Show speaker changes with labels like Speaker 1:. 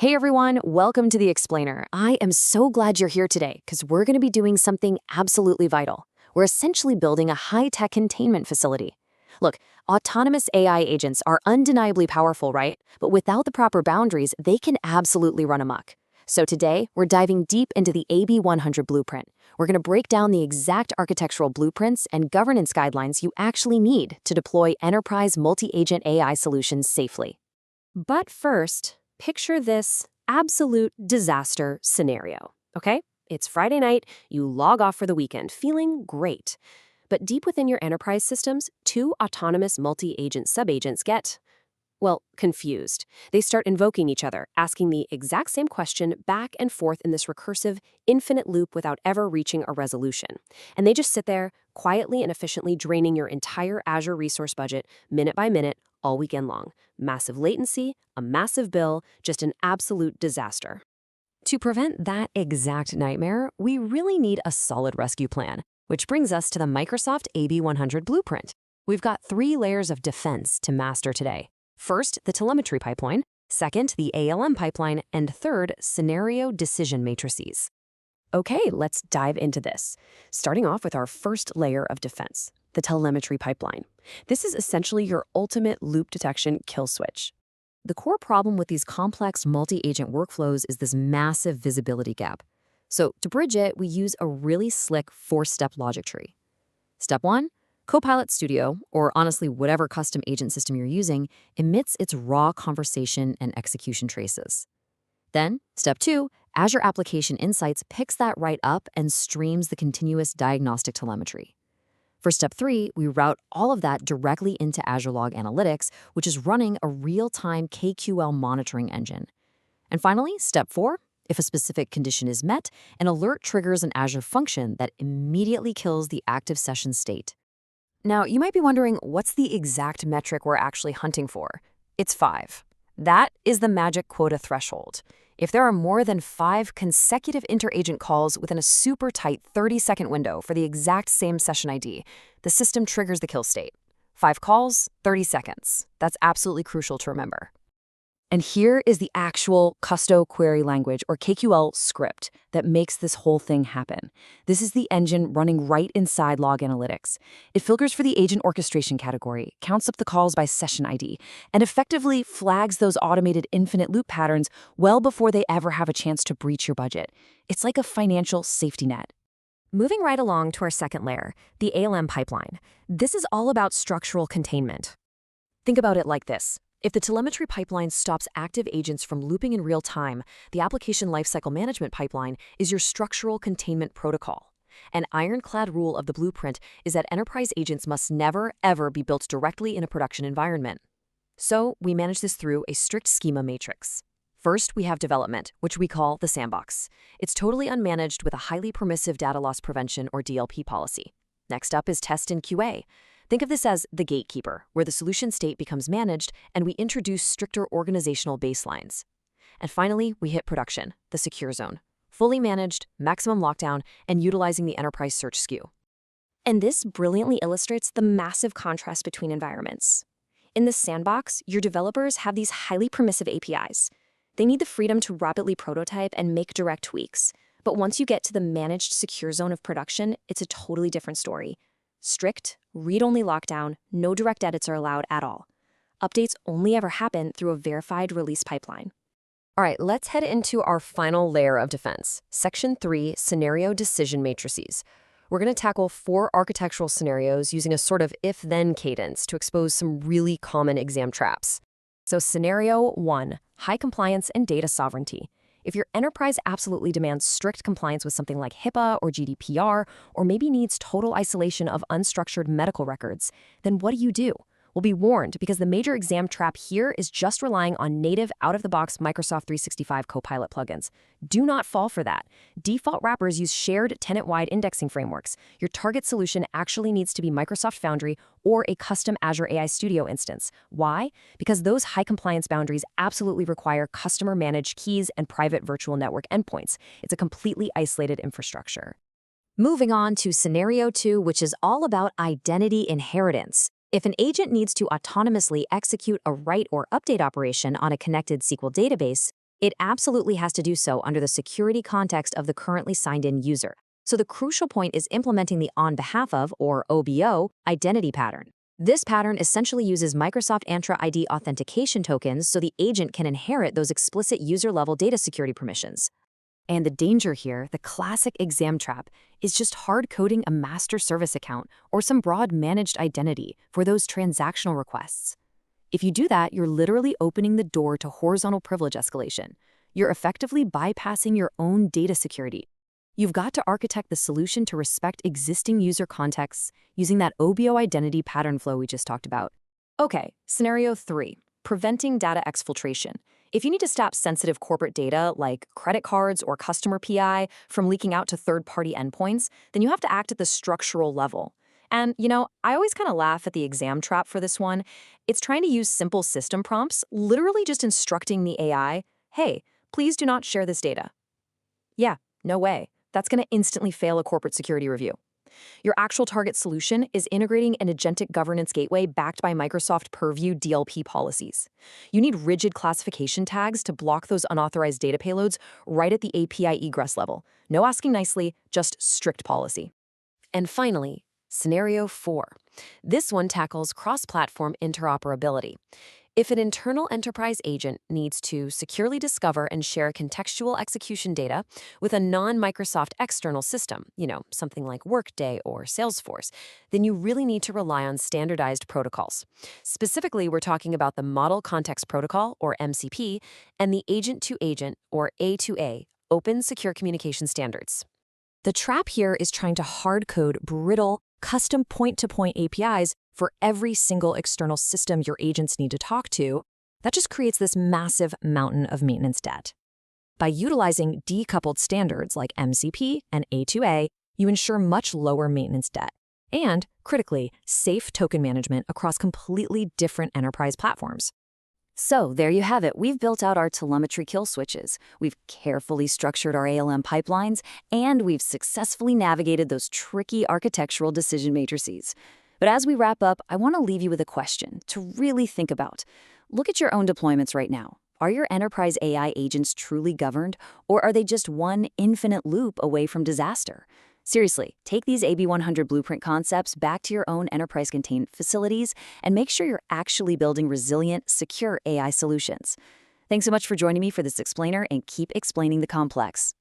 Speaker 1: Hey everyone, welcome to The Explainer. I am so glad you're here today because we're going to be doing something absolutely vital. We're essentially building a high-tech containment facility. Look, autonomous AI agents are undeniably powerful, right? But without the proper boundaries, they can absolutely run amok. So today, we're diving deep into the AB100 blueprint. We're going to break down the exact architectural blueprints and governance guidelines you actually need to deploy enterprise multi-agent AI solutions safely. But first, picture this absolute disaster scenario, okay? It's Friday night, you log off for the weekend, feeling great. But deep within your enterprise systems, two autonomous multi-agent subagents get, well, confused. They start invoking each other, asking the exact same question back and forth in this recursive, infinite loop without ever reaching a resolution. And they just sit there, quietly and efficiently draining your entire Azure resource budget, minute by minute, all weekend long. Massive latency, a massive bill, just an absolute disaster. To prevent that exact nightmare, we really need a solid rescue plan, which brings us to the Microsoft AB100 blueprint. We've got 3 layers of defense to master today. First, the telemetry pipeline, second, the ALM pipeline, and third, scenario decision matrices. Okay, let's dive into this. Starting off with our first layer of defense, the telemetry pipeline. This is essentially your ultimate loop detection kill switch. The core problem with these complex multi-agent workflows is this massive visibility gap. So to bridge it, we use a really slick 4-step logic tree. Step 1, Copilot Studio, or honestly whatever custom agent system you're using, emits its raw conversation and execution traces. Then, step 2, Azure Application Insights picks that right up and streams the continuous diagnostic telemetry. For step 3, we route all of that directly into Azure Log Analytics, which is running a real-time KQL monitoring engine. And finally, step 4, if a specific condition is met, an alert triggers an Azure function that immediately kills the active session state. Now, you might be wondering, what's the exact metric we're actually hunting for? It's 5. That is the magic quota threshold. If there are more than 5 consecutive interagent calls within a super tight 30-second window for the exact same session ID, the system triggers the kill state. 5 calls, 30 seconds. That's absolutely crucial to remember. And here is the actual Custo Query Language, or KQL script, that makes this whole thing happen. This is the engine running right inside Log Analytics. It filters for the agent orchestration category, counts up the calls by session ID, and effectively flags those automated infinite loop patterns well before they ever have a chance to breach your budget. It's like a financial safety net. Moving right along to our second layer, the ALM pipeline. This is all about structural containment. Think about it like this. If the telemetry pipeline stops active agents from looping in real time, the application lifecycle management pipeline is your structural containment protocol. An ironclad rule of the blueprint is that enterprise agents must never, ever be built directly in a production environment. So we manage this through a strict schema matrix. First, we have development, which we call the sandbox. It's totally unmanaged with a highly permissive data loss prevention or DLP policy. Next up is test and QA. Think of this as the gatekeeper, where the solution state becomes managed and we introduce stricter organizational baselines. And finally, we hit production, the secure zone, fully managed, maximum lockdown, and utilizing the enterprise search SKU. And this brilliantly illustrates the massive contrast between environments. In the sandbox, your developers have these highly permissive APIs. They need the freedom to rapidly prototype and make direct tweaks. But once you get to the managed secure zone of production, it's a totally different story. Strict, read-only lockdown, no direct edits are allowed at all. Updates only ever happen through a verified release pipeline. All right, let's head into our final layer of defense, Section 3, Scenario Decision Matrices. We're going to tackle 4 architectural scenarios using a sort of if-then cadence to expose some really common exam traps. So Scenario 1, high compliance and data sovereignty. If your enterprise absolutely demands strict compliance with something like HIPAA or GDPR, or maybe needs total isolation of unstructured medical records, then what do? Well, be warned, because the major exam trap here is just relying on native, out-of-the-box Microsoft 365 Copilot plugins. Do not fall for that. Default wrappers use shared tenant-wide indexing frameworks. Your target solution actually needs to be Microsoft Foundry or a custom Azure AI Studio instance. Why? Because those high-compliance boundaries absolutely require customer-managed keys and private virtual network endpoints. It's a completely isolated infrastructure. Moving on to Scenario 2, which is all about identity inheritance. If an agent needs to autonomously execute a write or update operation on a connected SQL database, It absolutely has to do so under the security context of the currently signed-in user. So the crucial point is implementing the on behalf of, or OBO, identity pattern. This pattern essentially uses Microsoft Entra ID authentication tokens so the agent can inherit those explicit user-level data security permissions. And the danger here, the classic exam trap, is just hard-coding a master service account or some broad managed identity for those transactional requests. If you do that, you're literally opening the door to horizontal privilege escalation. You're effectively bypassing your own data security. You've got to architect the solution to respect existing user contexts using that OBO identity pattern flow we just talked about. Okay, scenario 3, preventing data exfiltration. If you need to stop sensitive corporate data like credit cards or customer PI from leaking out to third-party endpoints, then you have to act at the structural level. And, I always kind of laugh at the exam trap for this one. It's trying to use simple system prompts, literally just instructing the AI, hey, please do not share this data. Yeah, no way. That's going to instantly fail a corporate security review. Your actual target solution is integrating an agentic governance gateway backed by Microsoft Purview DLP policies. You need rigid classification tags to block those unauthorized data payloads right at the API egress level. No asking nicely, just strict policy. And finally, scenario 4. This one tackles cross-platform interoperability. If an internal enterprise agent needs to securely discover and share contextual execution data with a non-Microsoft external system, something like Workday or Salesforce, then you really need to rely on standardized protocols. Specifically, we're talking about the Model Context Protocol, or MCP, and the Agent-to-Agent, or A2A, Open Secure Communication Standards. The trap here is trying to hard-code brittle, custom point-to-point APIs for every single external system your agents need to talk to. That just creates this massive mountain of maintenance debt. By utilizing decoupled standards like MCP and A2A, you ensure much lower maintenance debt and, critically, safe token management across completely different enterprise platforms. So there you have it. We've built out our telemetry kill switches, we've carefully structured our ALM pipelines, and we've successfully navigated those tricky architectural decision matrices. But as we wrap up, I want to leave you with a question to really think about. Look at your own deployments right now. Are your enterprise AI agents truly governed, or are they just one infinite loop away from disaster? Seriously, take these AB100 blueprint concepts back to your own enterprise-contained facilities and make sure you're actually building resilient, secure AI solutions. Thanks so much for joining me for this explainer, and keep explaining the complex.